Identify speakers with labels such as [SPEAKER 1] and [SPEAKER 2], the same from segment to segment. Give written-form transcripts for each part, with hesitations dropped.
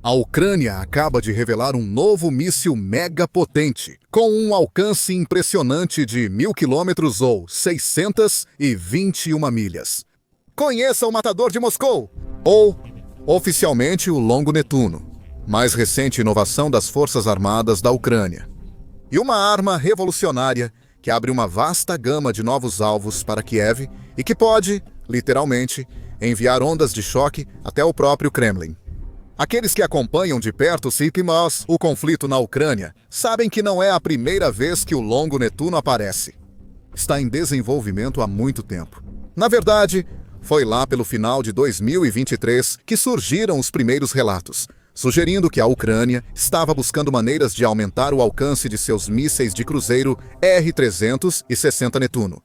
[SPEAKER 1] A Ucrânia acaba de revelar um novo míssil mega potente, com um alcance impressionante de 1.000 quilômetros ou 621 milhas. Conheça o Matador de Moscou, ou, oficialmente, o Longo Netuno, mais recente inovação das Forças Armadas da Ucrânia. E uma arma revolucionária que abre uma vasta gama de novos alvos para Kiev e que pode, literalmente, enviar ondas de choque até o próprio Kremlin. Aqueles que acompanham de perto o conflito na Ucrânia sabem que não é a primeira vez que o Longo Netuno aparece. Está em desenvolvimento há muito tempo. Na verdade, foi lá pelo final de 2023 que surgiram os primeiros relatos, sugerindo que a Ucrânia estava buscando maneiras de aumentar o alcance de seus mísseis de cruzeiro R-360 Netuno.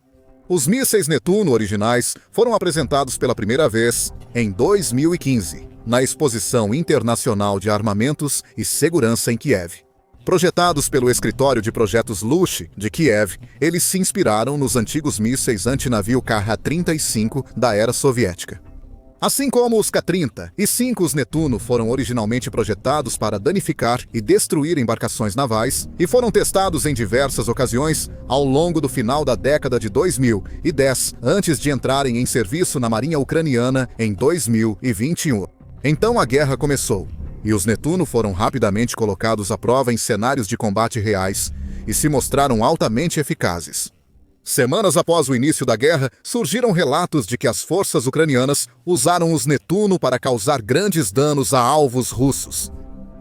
[SPEAKER 1] Os mísseis Netuno originais foram apresentados pela primeira vez em 2015, na Exposição Internacional de Armamentos e Segurança em Kiev. Projetados pelo Escritório de Projetos Lush de Kiev, eles se inspiraram nos antigos mísseis antinavio Kh-35 da era soviética. Assim como os K-30 e 5, os Netuno foram originalmente projetados para danificar e destruir embarcações navais e foram testados em diversas ocasiões ao longo do final da década de 2010, antes de entrarem em serviço na Marinha Ucraniana em 2021. Então a guerra começou, e os Netuno foram rapidamente colocados à prova em cenários de combate reais e se mostraram altamente eficazes. Semanas após o início da guerra, surgiram relatos de que as forças ucranianas usaram os Netuno para causar grandes danos a alvos russos.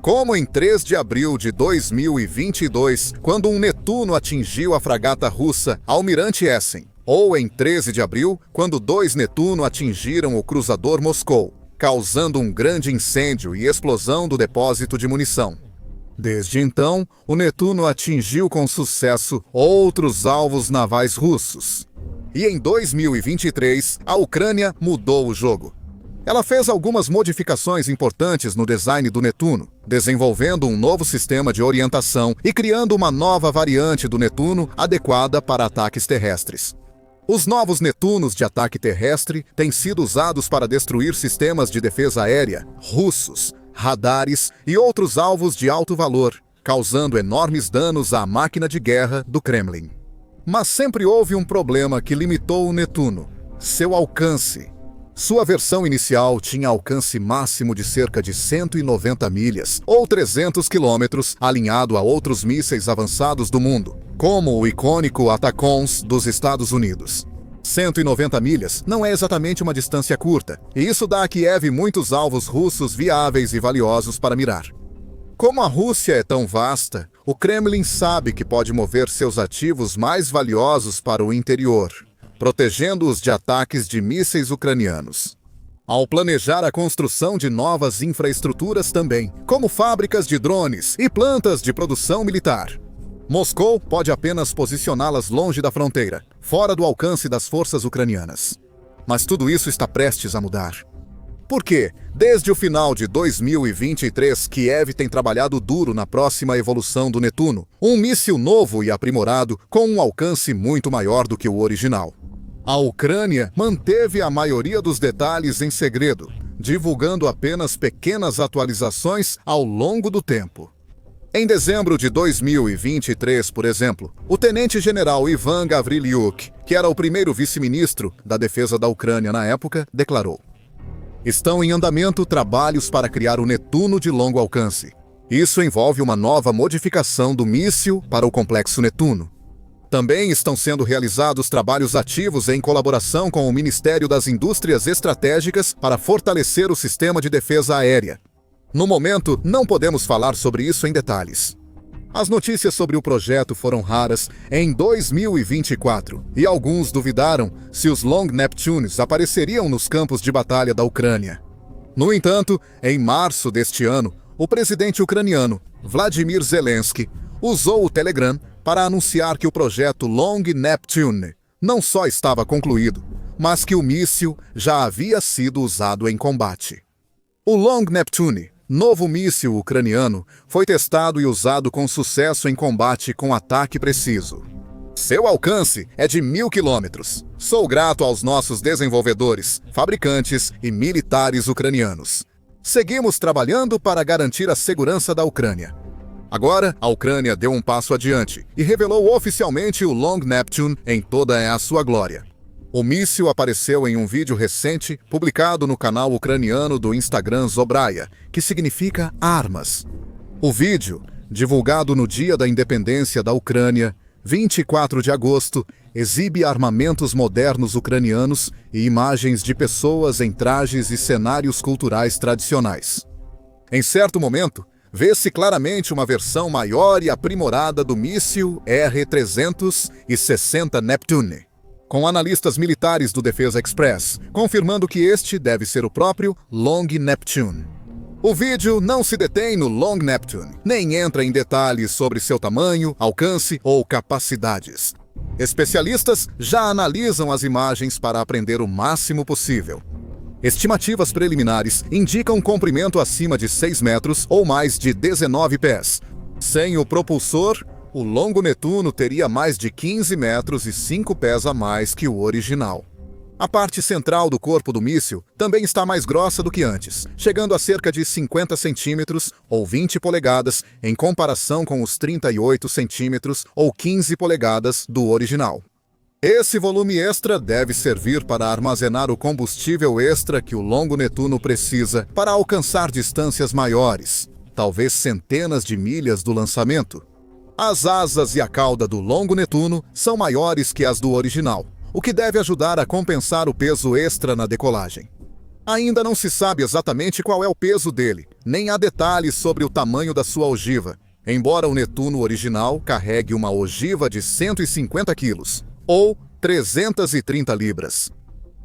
[SPEAKER 1] Como em 3 de abril de 2022, quando um Netuno atingiu a fragata russa Almirante Essen, ou em 13 de abril, quando 2 Netuno atingiram o cruzador Moscou, causando um grande incêndio e explosão do depósito de munição. Desde então, o Netuno atingiu com sucesso outros alvos navais russos. E em 2023, a Ucrânia mudou o jogo. Ela fez algumas modificações importantes no design do Netuno, desenvolvendo um novo sistema de orientação e criando uma nova variante do Netuno adequada para ataques terrestres. Os novos Netunos de ataque terrestre têm sido usados para destruir sistemas de defesa aérea russos, radares e outros alvos de alto valor, causando enormes danos à máquina de guerra do Kremlin. Mas sempre houve um problema que limitou o Netuno: seu alcance. Sua versão inicial tinha alcance máximo de cerca de 190 milhas, ou 300 quilômetros, alinhado a outros mísseis avançados do mundo, como o icônico ATACMS dos Estados Unidos. 190 milhas não é exatamente uma distância curta, e isso dá a Kiev muitos alvos russos viáveis e valiosos para mirar. Como a Rússia é tão vasta, o Kremlin sabe que pode mover seus ativos mais valiosos para o interior, protegendo-os de ataques de mísseis ucranianos. Ao planejar a construção de novas infraestruturas também, como fábricas de drones e plantas de produção militar, Moscou pode apenas posicioná-las longe da fronteira, fora do alcance das forças ucranianas. Mas tudo isso está prestes a mudar. Porque, desde o final de 2023, Kiev tem trabalhado duro na próxima evolução do Netuno, um míssil novo e aprimorado com um alcance muito maior do que o original. A Ucrânia manteve a maioria dos detalhes em segredo, divulgando apenas pequenas atualizações ao longo do tempo. Em dezembro de 2023, por exemplo, o tenente-general Ivan Gavrilyuk, que era o primeiro vice-ministro da defesa da Ucrânia na época, declarou: "Estão em andamento trabalhos para criar o Netuno de longo alcance. Isso envolve uma nova modificação do míssil para o complexo Netuno. Também estão sendo realizados trabalhos ativos em colaboração com o Ministério das Indústrias Estratégicas para fortalecer o sistema de defesa aérea. No momento, não podemos falar sobre isso em detalhes." As notícias sobre o projeto foram raras em 2024 e alguns duvidaram se os Long Neptunes apareceriam nos campos de batalha da Ucrânia. No entanto, em março deste ano, o presidente ucraniano, Vladimir Zelensky, usou o Telegram para anunciar que o projeto Long Neptune não só estava concluído, mas que o míssil já havia sido usado em combate. O Long Neptune, novo míssil ucraniano, foi testado e usado com sucesso em combate com ataque preciso. Seu alcance é de 1.000 quilômetros. Sou grato aos nossos desenvolvedores, fabricantes e militares ucranianos. Seguimos trabalhando para garantir a segurança da Ucrânia. Agora, a Ucrânia deu um passo adiante e revelou oficialmente o Long Neptune em toda a sua glória. O míssil apareceu em um vídeo recente publicado no canal ucraniano do Instagram Zobraya, que significa armas. O vídeo, divulgado no dia da independência da Ucrânia, 24 de agosto, exibe armamentos modernos ucranianos e imagens de pessoas em trajes e cenários culturais tradicionais. Em certo momento, vê-se claramente uma versão maior e aprimorada do míssil R-360 Neptune, com analistas militares do Defesa Express confirmando que este deve ser o próprio Long Neptune. O vídeo não se detém no Long Neptune, nem entra em detalhes sobre seu tamanho, alcance ou capacidades. Especialistas já analisam as imagens para aprender o máximo possível. Estimativas preliminares indicam um comprimento acima de 6 metros ou mais de 19 pés. Sem o propulsor, o Longo Netuno teria mais de 15 metros e 5 pés a mais que o original. A parte central do corpo do míssil também está mais grossa do que antes, chegando a cerca de 50 centímetros ou 20 polegadas em comparação com os 38 centímetros ou 15 polegadas do original. Esse volume extra deve servir para armazenar o combustível extra que o Longo Netuno precisa para alcançar distâncias maiores, talvez centenas de milhas do lançamento. As asas e a cauda do Longo Netuno são maiores que as do original, o que deve ajudar a compensar o peso extra na decolagem. Ainda não se sabe exatamente qual é o peso dele, nem há detalhes sobre o tamanho da sua ogiva, embora o Netuno original carregue uma ogiva de 150 quilos, ou 330 libras.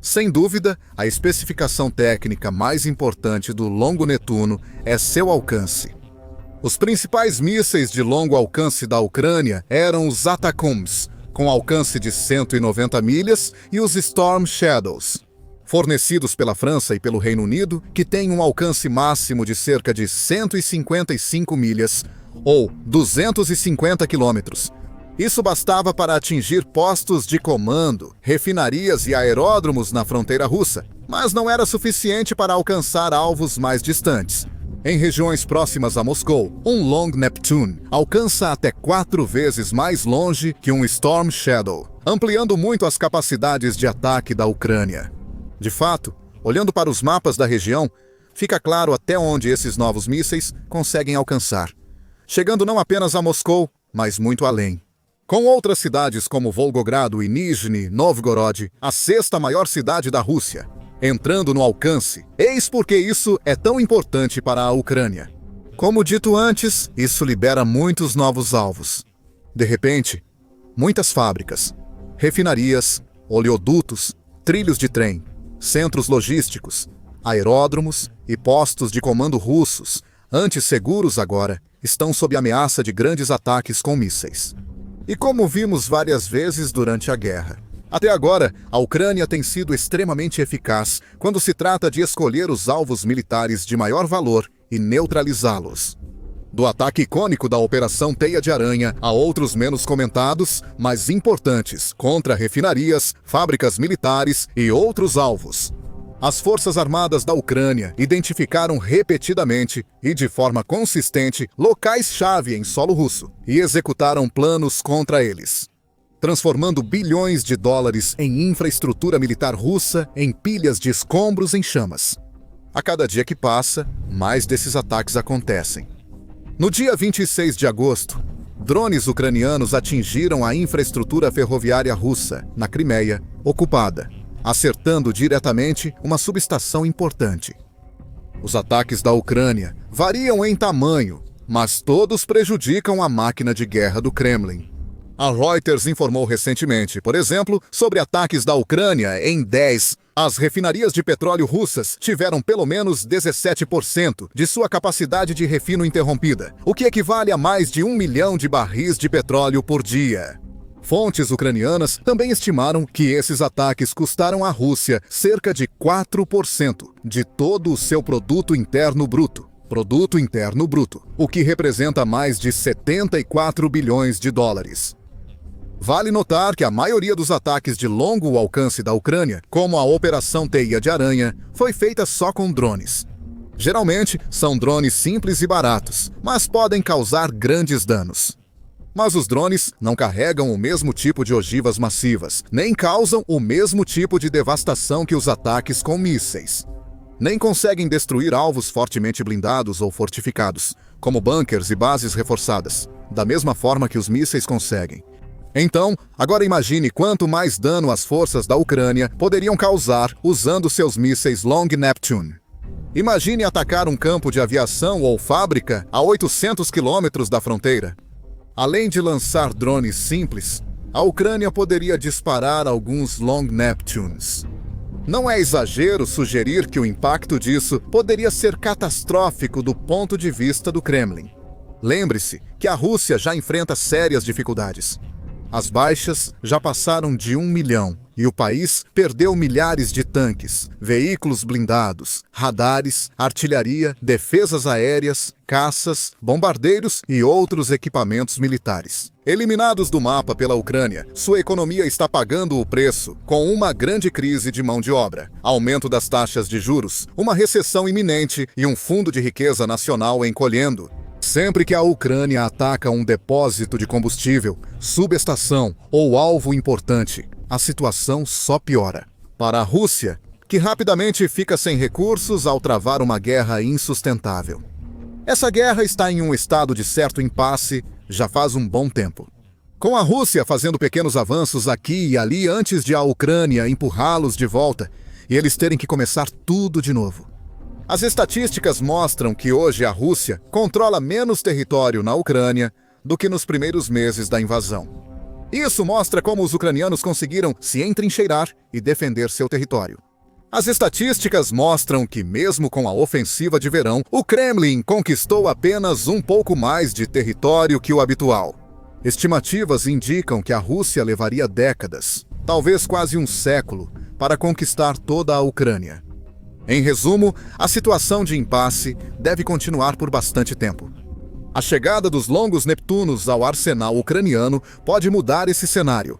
[SPEAKER 1] Sem dúvida, a especificação técnica mais importante do Longo Netuno é seu alcance. Os principais mísseis de longo alcance da Ucrânia eram os Atacms, com alcance de 190 milhas, e os Storm Shadows, fornecidos pela França e pelo Reino Unido, que têm um alcance máximo de cerca de 155 milhas, ou 250 quilômetros. Isso bastava para atingir postos de comando, refinarias e aeródromos na fronteira russa, mas não era suficiente para alcançar alvos mais distantes. Em regiões próximas a Moscou, um Long Neptune alcança até 4 vezes mais longe que um Storm Shadow, ampliando muito as capacidades de ataque da Ucrânia. De fato, olhando para os mapas da região, fica claro até onde esses novos mísseis conseguem alcançar, chegando não apenas a Moscou, mas muito além. Com outras cidades como Volgogrado e Nizhny Novgorod, a 6ª maior cidade da Rússia, entrando no alcance. Eis porque isso é tão importante para a Ucrânia. Como dito antes, isso libera muitos novos alvos. De repente, muitas fábricas, refinarias, oleodutos, trilhos de trem, centros logísticos, aeródromos e postos de comando russos, antes seguros agora, estão sob ameaça de grandes ataques com mísseis. E como vimos várias vezes durante a guerra, até agora, a Ucrânia tem sido extremamente eficaz quando se trata de escolher os alvos militares de maior valor e neutralizá-los. Do ataque icônico da Operação Teia de Aranha a outros menos comentados, mas importantes, contra refinarias, fábricas militares e outros alvos. As Forças Armadas da Ucrânia identificaram repetidamente e de forma consistente locais-chave em solo russo e executaram planos contra eles, transformando bilhões de dólares em infraestrutura militar russa em pilhas de escombros em chamas. A cada dia que passa, mais desses ataques acontecem. No dia 26 de agosto, drones ucranianos atingiram a infraestrutura ferroviária russa, na Crimeia, ocupada, acertando diretamente uma subestação importante. Os ataques da Ucrânia variam em tamanho, mas todos prejudicam a máquina de guerra do Kremlin. A Reuters informou recentemente, por exemplo, sobre ataques da Ucrânia em 10. As refinarias de petróleo russas tiveram pelo menos 17% de sua capacidade de refino interrompida, o que equivale a mais de 1 milhão de barris de petróleo por dia. Fontes ucranianas também estimaram que esses ataques custaram à Rússia cerca de 4% de todo o seu produto interno bruto, o que representa mais de 74 bilhões de dólares. Vale notar que a maioria dos ataques de longo alcance da Ucrânia, como a Operação Teia de Aranha, foi feita só com drones. Geralmente, são drones simples e baratos, mas podem causar grandes danos. Mas os drones não carregam o mesmo tipo de ogivas massivas, nem causam o mesmo tipo de devastação que os ataques com mísseis. Nem conseguem destruir alvos fortemente blindados ou fortificados, como bunkers e bases reforçadas, da mesma forma que os mísseis conseguem. Então, agora imagine quanto mais dano as forças da Ucrânia poderiam causar usando seus mísseis Long Neptune. Imagine atacar um campo de aviação ou fábrica a 800 quilômetros da fronteira. Além de lançar drones simples, a Ucrânia poderia disparar alguns Long Neptunes. Não é exagero sugerir que o impacto disso poderia ser catastrófico do ponto de vista do Kremlin. Lembre-se que a Rússia já enfrenta sérias dificuldades. As baixas já passaram de 1 milhão e o país perdeu milhares de tanques, veículos blindados, radares, artilharia, defesas aéreas, caças, bombardeiros e outros equipamentos militares. Eliminados do mapa pela Ucrânia, sua economia está pagando o preço com uma grande crise de mão de obra, aumento das taxas de juros, uma recessão iminente e um fundo de riqueza nacional encolhendo. Sempre que a Ucrânia ataca um depósito de combustível, subestação ou alvo importante, a situação só piora. Para a Rússia, que rapidamente fica sem recursos ao travar uma guerra insustentável. Essa guerra está em um estado de certo impasse já faz um bom tempo. Com a Rússia fazendo pequenos avanços aqui e ali antes de a Ucrânia empurrá-los de volta e eles terem que começar tudo de novo. As estatísticas mostram que hoje a Rússia controla menos território na Ucrânia do que nos primeiros meses da invasão. Isso mostra como os ucranianos conseguiram se entrincheirar e defender seu território. As estatísticas mostram que, mesmo com a ofensiva de verão, o Kremlin conquistou apenas um pouco mais de território que o habitual. Estimativas indicam que a Rússia levaria décadas, talvez quase um século, para conquistar toda a Ucrânia. Em resumo, a situação de impasse deve continuar por bastante tempo. A chegada dos longos Neptunos ao arsenal ucraniano pode mudar esse cenário.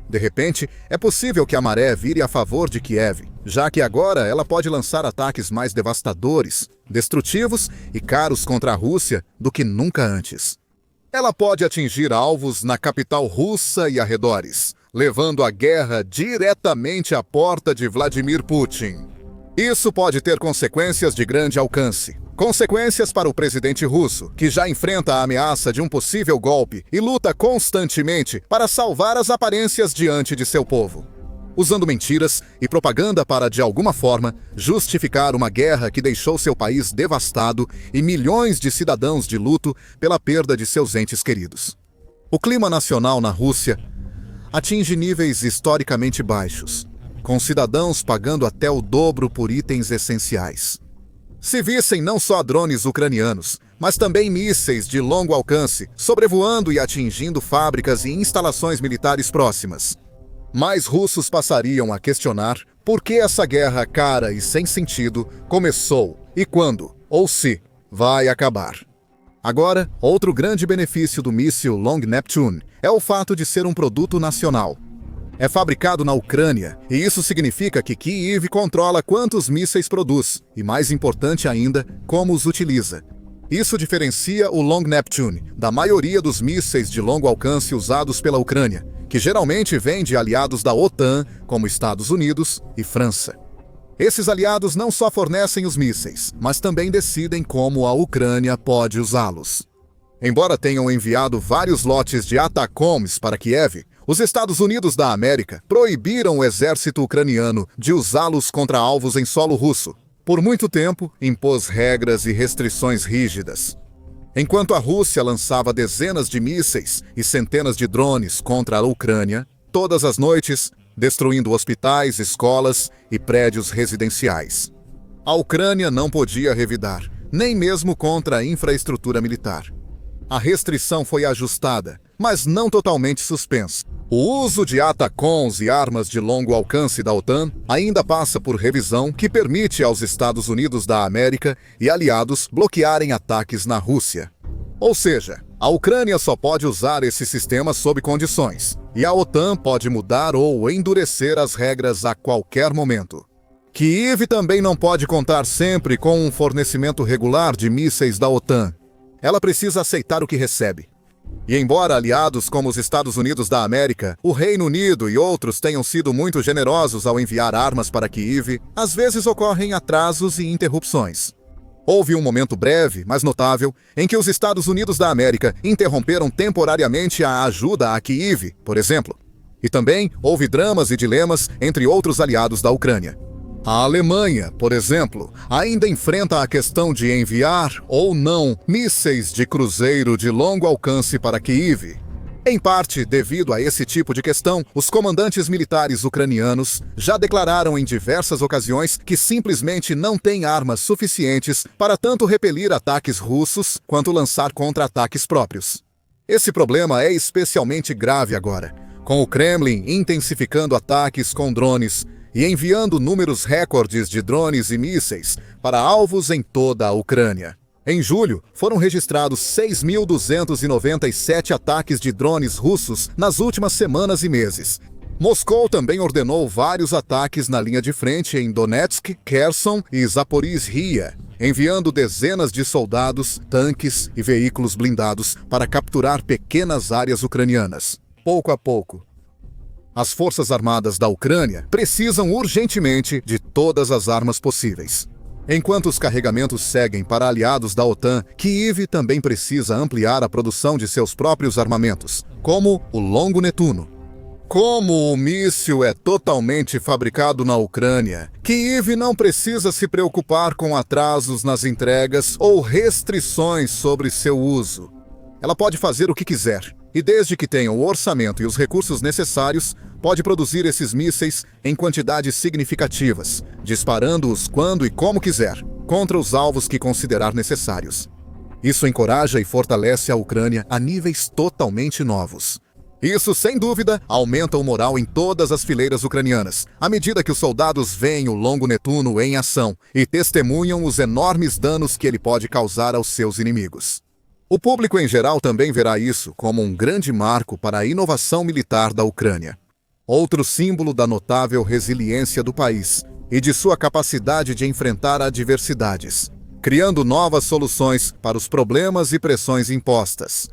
[SPEAKER 1] De repente, é possível que a maré vire a favor de Kiev, já que agora ela pode lançar ataques mais devastadores, destrutivos e caros contra a Rússia do que nunca antes. Ela pode atingir alvos na capital russa e arredores, levando a guerra diretamente à porta de Vladimir Putin. Isso pode ter consequências de grande alcance. Consequências para o presidente russo, que já enfrenta a ameaça de um possível golpe e luta constantemente para salvar as aparências diante de seu povo. Usando mentiras e propaganda para, de alguma forma, justificar uma guerra que deixou seu país devastado e milhões de cidadãos de luto pela perda de seus entes queridos. O clima nacional na Rússia atinge níveis historicamente baixos, com cidadãos pagando até o dobro por itens essenciais. Se vissem não só drones ucranianos, mas também mísseis de longo alcance sobrevoando e atingindo fábricas e instalações militares próximas, mais russos passariam a questionar por que essa guerra cara e sem sentido começou e quando, ou se, vai acabar. Agora, outro grande benefício do míssil Long Neptune é o fato de ser um produto nacional. É fabricado na Ucrânia, e isso significa que Kyiv controla quantos mísseis produz, e mais importante ainda, como os utiliza. Isso diferencia o Long Neptune da maioria dos mísseis de longo alcance usados pela Ucrânia, que geralmente vêm de aliados da OTAN, como Estados Unidos e França. Esses aliados não só fornecem os mísseis, mas também decidem como a Ucrânia pode usá-los. Embora tenham enviado vários lotes de ATACMS para Kiev, os Estados Unidos da América proibiram o exército ucraniano de usá-los contra alvos em solo russo. Por muito tempo, impôs regras e restrições rígidas. Enquanto a Rússia lançava dezenas de mísseis e centenas de drones contra a Ucrânia, todas as noites, destruindo hospitais, escolas e prédios residenciais. A Ucrânia não podia revidar, nem mesmo contra a infraestrutura militar. A restrição foi ajustada, mas não totalmente suspensa. O uso de ATACMS e armas de longo alcance da OTAN ainda passa por revisão que permite aos Estados Unidos da América e aliados bloquearem ataques na Rússia. Ou seja, a Ucrânia só pode usar esse sistema sob condições, e a OTAN pode mudar ou endurecer as regras a qualquer momento. Kyiv também não pode contar sempre com um fornecimento regular de mísseis da OTAN. Ela precisa aceitar o que recebe. E embora aliados como os Estados Unidos da América, o Reino Unido e outros tenham sido muito generosos ao enviar armas para Kyiv, às vezes ocorrem atrasos e interrupções. Houve um momento breve, mas notável, em que os Estados Unidos da América interromperam temporariamente a ajuda a Kyiv, por exemplo. E também houve dramas e dilemas entre outros aliados da Ucrânia. A Alemanha, por exemplo, ainda enfrenta a questão de enviar ou não mísseis de cruzeiro de longo alcance para Kyiv. Em parte, devido a esse tipo de questão, os comandantes militares ucranianos já declararam em diversas ocasiões que simplesmente não têm armas suficientes para tanto repelir ataques russos quanto lançar contra-ataques próprios. Esse problema é especialmente grave agora, com o Kremlin intensificando ataques com drones e enviando números recordes de drones e mísseis para alvos em toda a Ucrânia. Em julho, foram registrados 6.297 ataques de drones russos nas últimas semanas e meses. Moscou também ordenou vários ataques na linha de frente em Donetsk, Kherson e Zaporizhia, enviando dezenas de soldados, tanques e veículos blindados para capturar pequenas áreas ucranianas. Pouco a pouco, as Forças Armadas da Ucrânia precisam urgentemente de todas as armas possíveis. Enquanto os carregamentos seguem para aliados da OTAN, Kyiv também precisa ampliar a produção de seus próprios armamentos, como o Longo Netuno. Como o míssil é totalmente fabricado na Ucrânia, Kyiv não precisa se preocupar com atrasos nas entregas ou restrições sobre seu uso. Ela pode fazer o que quiser, e desde que tenha o orçamento e os recursos necessários, pode produzir esses mísseis em quantidades significativas, disparando-os quando e como quiser, contra os alvos que considerar necessários. Isso encoraja e fortalece a Ucrânia a níveis totalmente novos. Isso, sem dúvida, aumenta o moral em todas as fileiras ucranianas, à medida que os soldados veem o Longo Netuno em ação e testemunham os enormes danos que ele pode causar aos seus inimigos. O público em geral também verá isso como um grande marco para a inovação militar da Ucrânia. Outro símbolo da notável resiliência do país e de sua capacidade de enfrentar adversidades, criando novas soluções para os problemas e pressões impostas.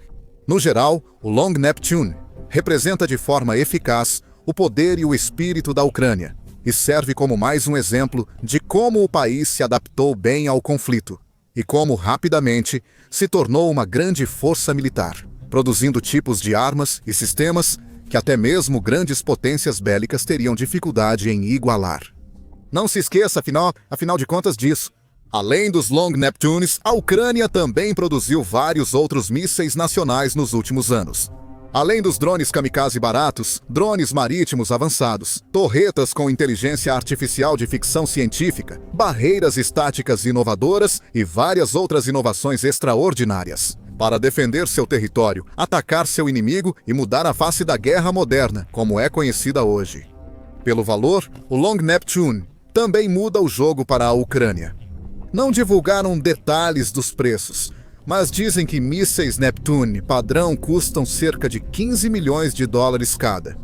[SPEAKER 1] No geral, o Long Neptune representa de forma eficaz o poder e o espírito da Ucrânia e serve como mais um exemplo de como o país se adaptou bem ao conflito e como rapidamente se tornou uma grande força militar, produzindo tipos de armas e sistemas que até mesmo grandes potências bélicas teriam dificuldade em igualar. Não se esqueça, afinal de contas, disso. Além dos Long Neptunes, a Ucrânia também produziu vários outros mísseis nacionais nos últimos anos. Além dos drones kamikaze baratos, drones marítimos avançados, torretas com inteligência artificial de ficção científica, barreiras estáticas inovadoras e várias outras inovações extraordinárias. Para defender seu território, atacar seu inimigo e mudar a face da guerra moderna, como é conhecida hoje. Pelo valor, o Long Neptune também muda o jogo para a Ucrânia. Não divulgaram detalhes dos preços, mas dizem que mísseis Neptune padrão custam cerca de 15 milhões de dólares cada.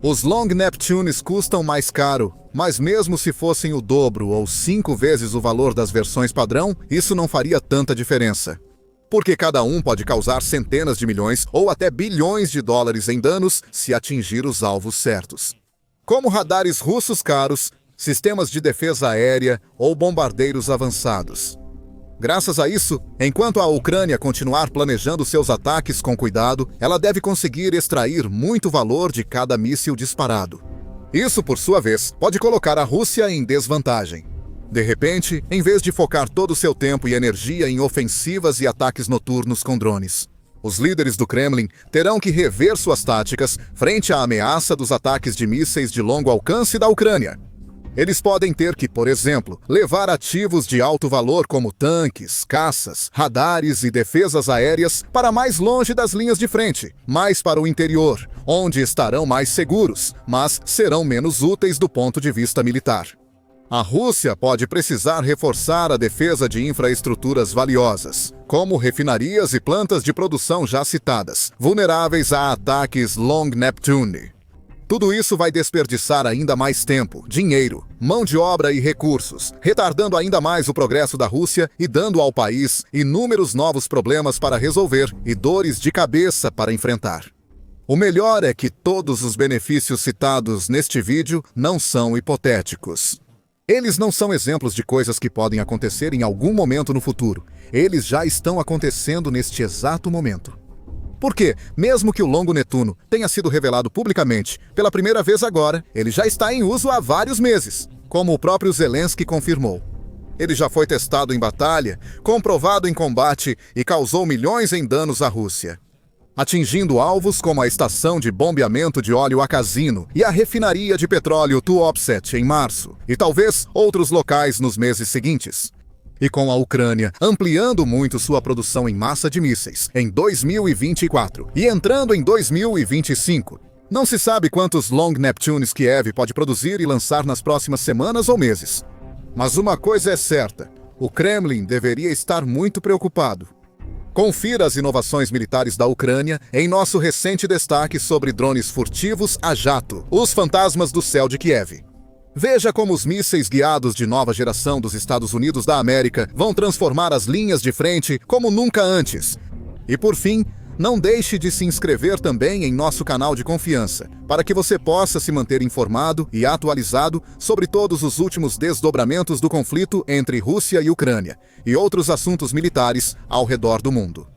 [SPEAKER 1] Os Long Neptunes custam mais caro, mas mesmo se fossem o dobro ou 5 vezes o valor das versões padrão, isso não faria tanta diferença. Porque cada um pode causar centenas de milhões ou até bilhões de dólares em danos se atingir os alvos certos. Como radares russos caros, sistemas de defesa aérea ou bombardeiros avançados. Graças a isso, enquanto a Ucrânia continuar planejando seus ataques com cuidado, ela deve conseguir extrair muito valor de cada míssil disparado. Isso, por sua vez, pode colocar a Rússia em desvantagem. De repente, em vez de focar todo o seu tempo e energia em ofensivas e ataques noturnos com drones, os líderes do Kremlin terão que rever suas táticas frente à ameaça dos ataques de mísseis de longo alcance da Ucrânia. Eles podem ter que, por exemplo, levar ativos de alto valor como tanques, caças, radares e defesas aéreas para mais longe das linhas de frente, mais para o interior, onde estarão mais seguros, mas serão menos úteis do ponto de vista militar. A Rússia pode precisar reforçar a defesa de infraestruturas valiosas, como refinarias e plantas de produção já citadas, vulneráveis a ataques Long Neptune. Tudo isso vai desperdiçar ainda mais tempo, dinheiro, mão de obra e recursos, retardando ainda mais o progresso da Rússia e dando ao país inúmeros novos problemas para resolver e dores de cabeça para enfrentar. O melhor é que todos os benefícios citados neste vídeo não são hipotéticos. Eles não são exemplos de coisas que podem acontecer em algum momento no futuro. Eles já estão acontecendo neste exato momento. Porque, mesmo que o Longo Netuno tenha sido revelado publicamente pela primeira vez agora, ele já está em uso há vários meses, como o próprio Zelensky confirmou. Ele já foi testado em batalha, comprovado em combate e causou milhões em danos à Rússia, atingindo alvos como a estação de bombeamento de óleo a Casino e a refinaria de petróleo Tuapse em março, e talvez outros locais nos meses seguintes. E com a Ucrânia ampliando muito sua produção em massa de mísseis em 2024 e entrando em 2025, não se sabe quantos Long Neptunes Kiev pode produzir e lançar nas próximas semanas ou meses. Mas uma coisa é certa, o Kremlin deveria estar muito preocupado. Confira as inovações militares da Ucrânia em nosso recente destaque sobre drones furtivos a jato, os fantasmas do céu de Kiev. Veja como os mísseis guiados de nova geração dos Estados Unidos da América vão transformar as linhas de frente como nunca antes. E por fim, não deixe de se inscrever também em nosso canal de confiança, para que você possa se manter informado e atualizado sobre todos os últimos desdobramentos do conflito entre Rússia e Ucrânia e outros assuntos militares ao redor do mundo.